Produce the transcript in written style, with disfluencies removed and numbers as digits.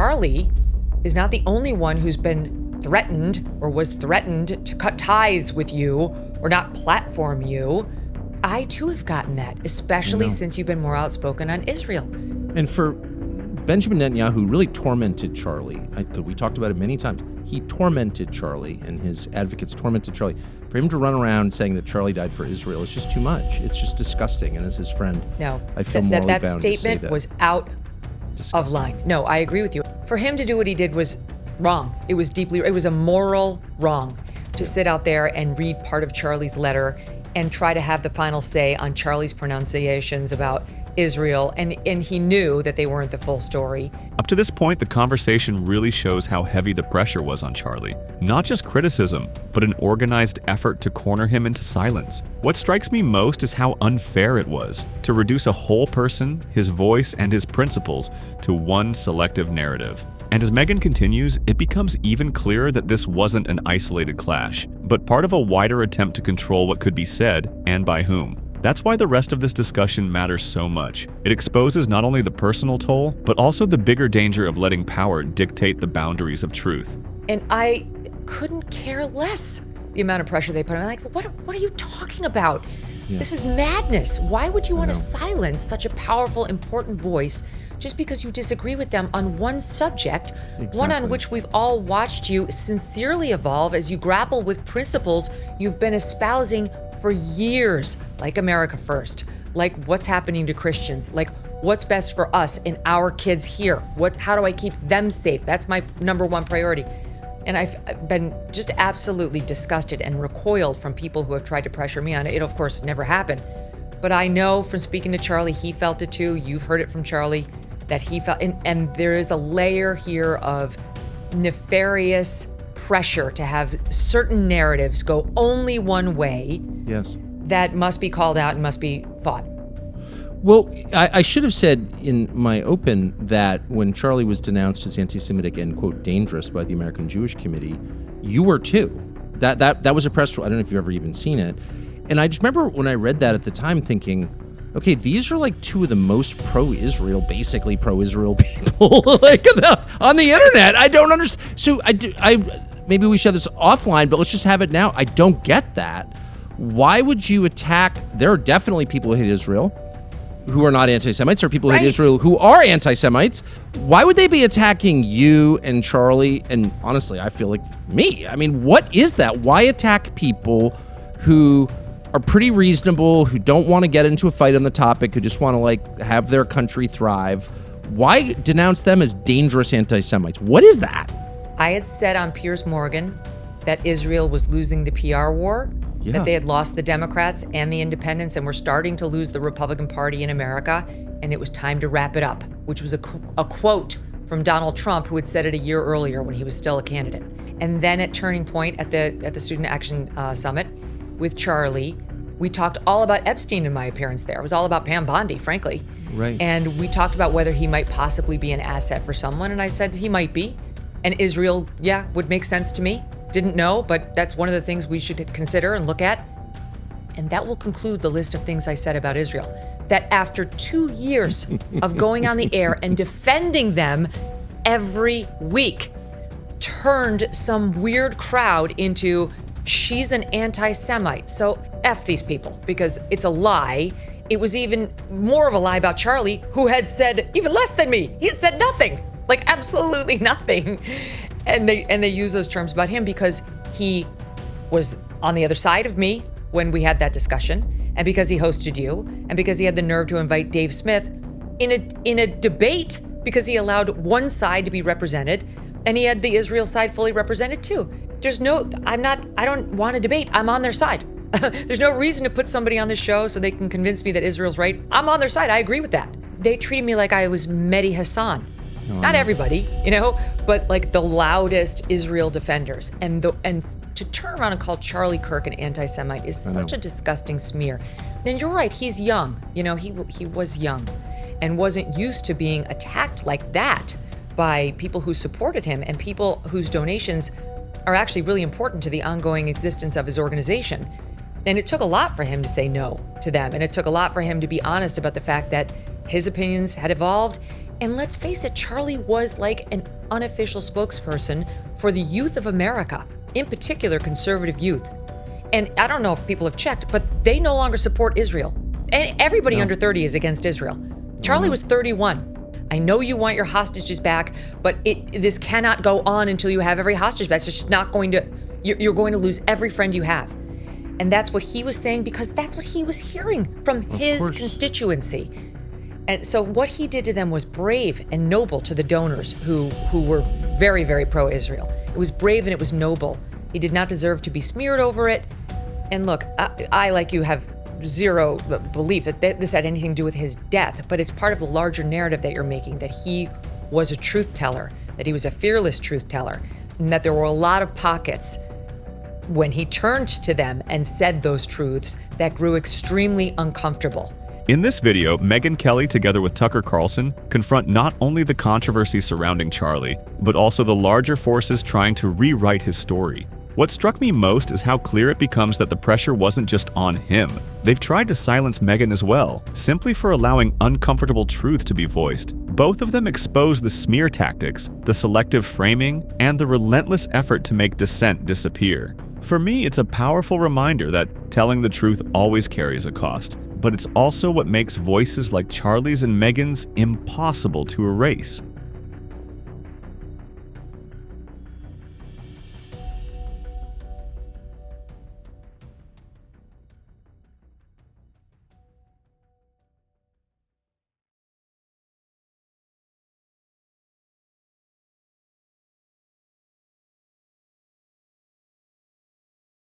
Charlie is not the only one who's been threatened or was threatened to cut ties with you or not platform you. I too have gotten that, especially since you've been more outspoken on Israel. And for Benjamin Netanyahu really tormented Charlie. We talked about it many times. He tormented Charlie, and his advocates tormented Charlie. For him to run around saying that Charlie died for Israel is just too much. It's just disgusting. And as his friend, I feel morally bound to say that. That statement was out of line. No, I agree with you. For him to do what he did was wrong. It was a moral wrong to sit out there and read part of Charlie's letter and try to have the final say on Charlie's pronunciations about Israel, and he knew that they weren't the full story. Up to this point, the conversation really shows how heavy the pressure was on Charlie. Not just criticism, but an organized effort to corner him into silence. What strikes me most is how unfair it was to reduce a whole person, his voice, and his principles to one selective narrative. And as Megyn continues, it becomes even clearer that this wasn't an isolated clash, but part of a wider attempt to control what could be said and by whom. That's why the rest of this discussion matters so much. It exposes not only the personal toll, but also the bigger danger of letting power dictate the boundaries of truth. And I couldn't care less the amount of pressure they put on me. Like, what are you talking about? Yeah. This is madness. Why would you want to silence such a powerful, important voice just because you disagree with them on one subject, one on which we've all watched you sincerely evolve as you grapple with principles you've been espousing for years, like America First, like what's happening to Christians, like what's best for us and our kids here. How do I keep them safe? That's my number one priority. And I've been just absolutely disgusted and recoiled from people who have tried to pressure me on it. It, of course, never happened. But I know from speaking to Charlie, he felt it too. You've heard it from Charlie, that he felt, and there is a layer here of nefarious pressure to have certain narratives go only one way. Yes. That must be called out and must be fought. Well, I should have said in my open that when Charlie was denounced as anti-Semitic and, quote, dangerous by the American Jewish Committee, you were too. That was a press release. I don't know if you've ever even seen it. And I just remember when I read that at the time thinking, okay, these are like two of the most pro-Israel, basically pro-Israel people like on the internet. I don't understand. So maybe we should have this offline, but let's just have it now. I don't get that. Why would you attack? There are definitely people who hate Israel who are not anti-Semites. There are people who hate Israel who are anti-Semites. Why would they be attacking you and Charlie? And honestly, I feel like me. I mean, what is that? Why attack people who are pretty reasonable, who don't want to get into a fight on the topic, who just want to like have their country thrive? Why denounce them as dangerous anti-Semites? What is that? I had said on Piers Morgan that Israel was losing the PR war, that they had lost the Democrats and the independents and were starting to lose the Republican Party in America, and it was time to wrap it up, which was a quote from Donald Trump, who had said it a year earlier when he was still a candidate. And then at Turning Point at the Student Action Summit with Charlie, we talked all about Epstein in my appearance there. It was all about Pam Bondi, frankly. Right. And we talked about whether he might possibly be an asset for someone, and I said he might be. And Israel, would make sense to me. Didn't know, but that's one of the things we should consider and look at. And that will conclude the list of things I said about Israel. That after 2 years of going on the air and defending them every week, turned some weird crowd into, she's an anti-Semite. So F these people, because it's a lie. It was even more of a lie about Charlie, who had said even less than me. He had said nothing. Like absolutely nothing. And they use those terms about him because he was on the other side of me when we had that discussion, and because he hosted you, and because he had the nerve to invite Dave Smith in a debate because he allowed one side to be represented, and he had the Israel side fully represented too. I don't want to debate. I'm on their side. There's no reason to put somebody on this show so they can convince me that Israel's right. I'm on their side. I agree with that. They treated me like I was Mehdi Hassan. Not everybody, but like the loudest Israel defenders. And to turn around and call Charlie Kirk an anti-Semite is such a disgusting smear. And you're right, he's young. He was young and wasn't used to being attacked like that by people who supported him and people whose donations are actually really important to the ongoing existence of his organization. And it took a lot for him to say no to them. And it took a lot for him to be honest about the fact that his opinions had evolved And let's face it, Charlie was like an unofficial spokesperson for the youth of America, in particular conservative youth. And I don't know if people have checked, but they no longer support Israel. And everybody under 30 is against Israel. Charlie was 31. I know you want your hostages back, but this cannot go on until you have every hostage back. It's just not going to, you're going to lose every friend you have. And that's what he was saying, because that's what he was hearing from his constituency. And so what he did to them was brave and noble to the donors who were very, very pro-Israel. It was brave and it was noble. He did not deserve to be smeared over it. And look, I like you, have zero belief that this had anything to do with his death, but it's part of the larger narrative that you're making, that he was a truth teller, that he was a fearless truth teller, and that there were a lot of pockets when he turned to them and said those truths that grew extremely uncomfortable. In this video, Megyn Kelly, together with Tucker Carlson, confront not only the controversy surrounding Charlie, but also the larger forces trying to rewrite his story. What struck me most is how clear it becomes that the pressure wasn't just on him. They've tried to silence Megyn as well, simply for allowing uncomfortable truth to be voiced. Both of them expose the smear tactics, the selective framing, and the relentless effort to make dissent disappear. For me, it's a powerful reminder that telling the truth always carries a cost, but it's also what makes voices like Charlie's and Megyn's impossible to erase.